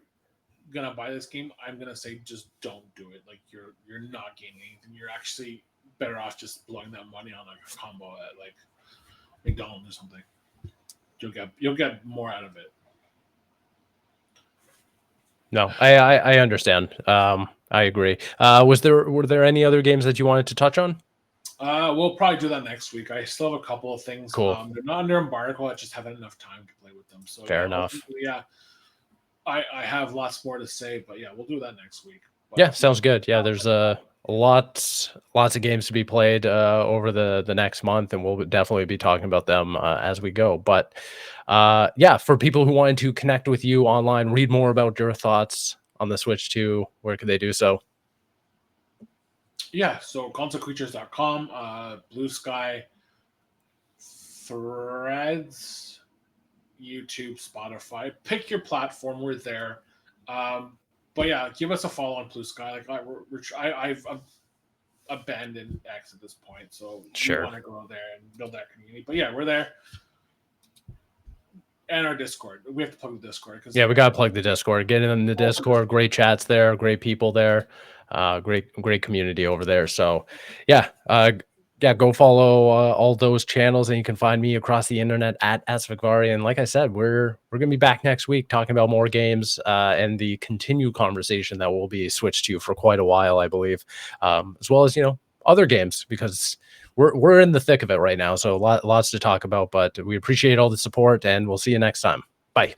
S2: gonna buy this game, I'm gonna say just don't do it. Like you're not gaining anything. You're actually better off just blowing that money on like a combo at like McDonald's or something. You'll get more out of it.
S1: No, I understand. I agree. Were there any other games that you wanted to touch on?
S2: We'll probably do that next week. I still have a couple of things.
S1: Cool.
S2: They're not under embargo. I just haven't enough time to play with them. So
S1: fair enough.
S2: Yeah, I have lots more to say, but yeah, we'll do that next week. But,
S1: yeah, sounds good. Yeah, there's lots of games to be played over the next month, and we'll definitely be talking about them as we go. But for people who wanted to connect with you online, read more about your thoughts on the Switch 2, where could they do so?
S2: Yeah, so consolecreatures.com, Bluesky, Threads, YouTube, Spotify. Pick your platform. We're there. But yeah, give us a follow on Bluesky. Like I've abandoned X at this point, so
S1: sure,
S2: we want to go there and build that community. But yeah, we're there. And our Discord. We have to plug the Discord.
S1: Yeah, we got to plug the Discord. Get in the Discord. Great chats there. Great people there. Great community over there. So, yeah, yeah, go follow all those channels, and you can find me across the internet at @svigvari. And like I said, we're gonna be back next week talking about more games and the continued conversation that will be switched to for quite a while, I believe, as well as other games because we're in the thick of it right now. So lots to talk about. But we appreciate all the support, and we'll see you next time. Bye.